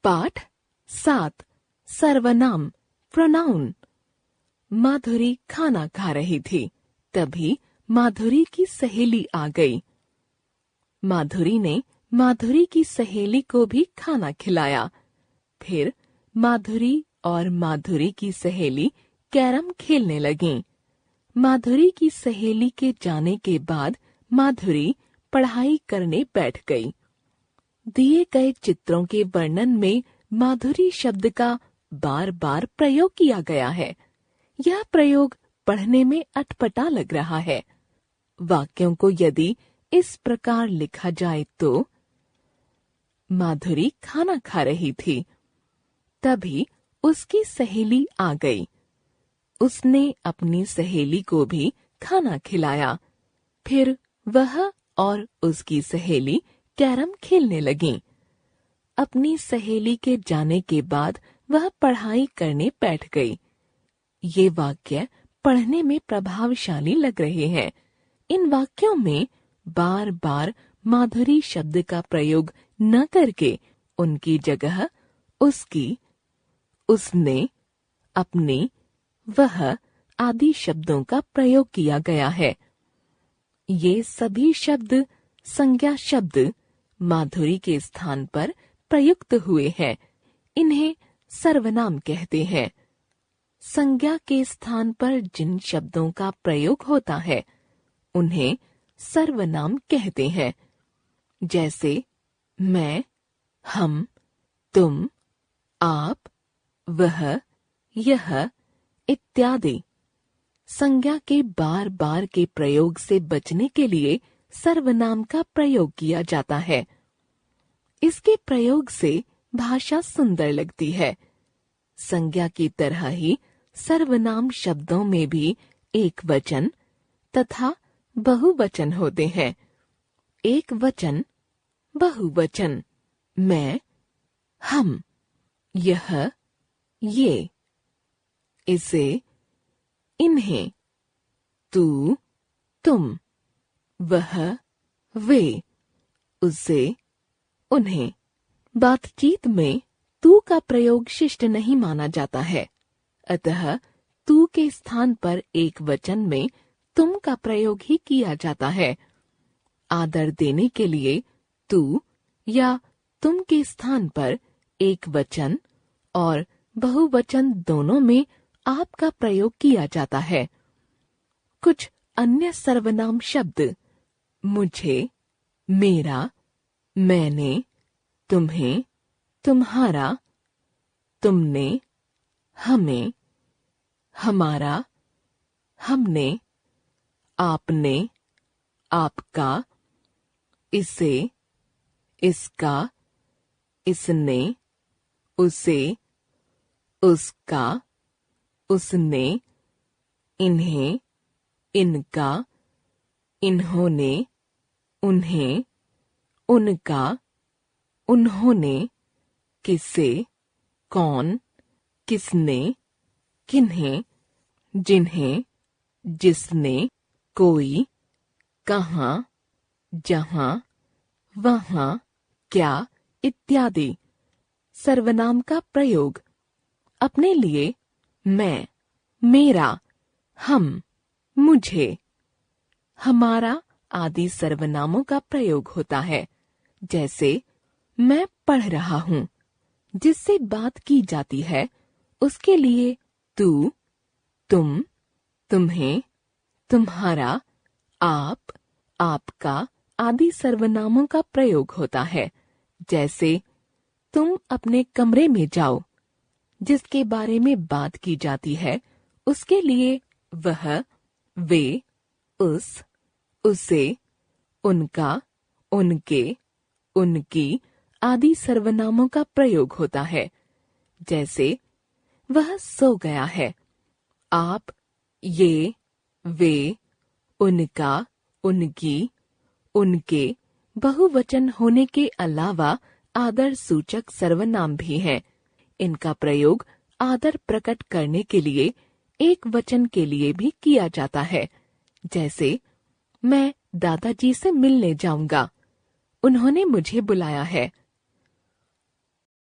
पाठ 7 सर्वनाम प्रोनाउन। माधुरी खाना खा रही थी, तभी माधुरी की सहेली आ गई। माधुरी ने माधुरी की सहेली को भी खाना खिलाया। फिर माधुरी और माधुरी की सहेली कैरम खेलने लगीं। माधुरी की सहेली के जाने के बाद माधुरी पढ़ाई करने बैठ गई। दिए गए चित्रों के वर्णन में माधुरी शब्द का बार बार प्रयोग किया गया है। यह प्रयोग पढ़ने में अटपटा लग रहा है। वाक्यों को यदि इस प्रकार लिखा जाए तो माधुरी खाना खा रही थी, तभी उसकी सहेली आ गई। उसने अपनी सहेली को भी खाना खिलाया। फिर वह और उसकी सहेली कैरम खेलने लगीं। अपनी सहेली के जाने के बाद वह पढ़ाई करने बैठ गई। ये वाक्य पढ़ने में प्रभावशाली लग रहे हैं। इन वाक्यों में बार बार माधुरी शब्द का प्रयोग न करके उनकी जगह उसकी, उसने, अपनी, वह आदि शब्दों का प्रयोग किया गया है। ये सभी शब्द संज्ञा शब्द माधुरी के स्थान पर प्रयुक्त हुए हैं। इन्हें सर्वनाम कहते हैं। संज्ञा के स्थान पर जिन शब्दों का प्रयोग होता है उन्हें सर्वनाम कहते हैं। जैसे मैं, हम, तुम, आप, वह, यह इत्यादि। संज्ञा के बार बार के प्रयोग से बचने के लिए सर्वनाम का प्रयोग किया जाता है। इसके प्रयोग से भाषा सुंदर लगती है। संज्ञा की तरह ही सर्वनाम शब्दों में भी एक वचन तथा बहुवचन होते हैं। एक वचन, बहुवचन, मैं, हम, यह, ये, इसे, इन्हें, तू, तुम, वह, वे, उसे, उन्हें। बातचीत में तू का प्रयोग शिष्ट नहीं माना जाता है। अतः तू के स्थान पर एक वचन में तुम का प्रयोग ही किया जाता है। आदर देने के लिए तू या तुम के स्थान पर एक वचन और बहुवचन दोनों में आप का प्रयोग किया जाता है। कुछ अन्य सर्वनाम शब्द मुझे, मेरा, मैंने, तुम्हें, तुम्हारा, तुमने, हमें, हमारा, हमने, आपने, आपका, इसे, इसका, इसने, उसे, उसका, उसने, इन्हें, इनका, इन्होंने, उन्हें, उनका, उन्होंने, किसे, कौन, किसने, किन्हें, जिन्हें, जिसने, कोई, कहाँ, जहाँ, वहाँ, क्या इत्यादि। सर्वनाम का प्रयोग अपने लिए मैं, मेरा, हम, मुझे, हमारा आदि सर्वनामों का प्रयोग होता है। जैसे मैं पढ़ रहा हूँ, जिससे बात की जाती है उसके लिए तू, तुम, तुम्हें, तुम्हारा, आप, आपका आदि सर्वनामों का प्रयोग होता है। जैसे तुम अपने कमरे में जाओ, जिसके बारे में बात की जाती है उसके लिए वह, वे, उस, उसे, उनका, उनके, उनकी आदि सर्वनामों का प्रयोग होता है। जैसे वह सो गया है। आप, ये, वे, उनका, उनकी, उनके बहुवचन होने के अलावा आदर सूचक सर्वनाम भी हैं। इनका प्रयोग आदर प्रकट करने के लिए एक वचन के लिए भी किया जाता है। जैसे मैं दादाजी से मिलने जाऊंगा, उन्होंने मुझे बुलाया है।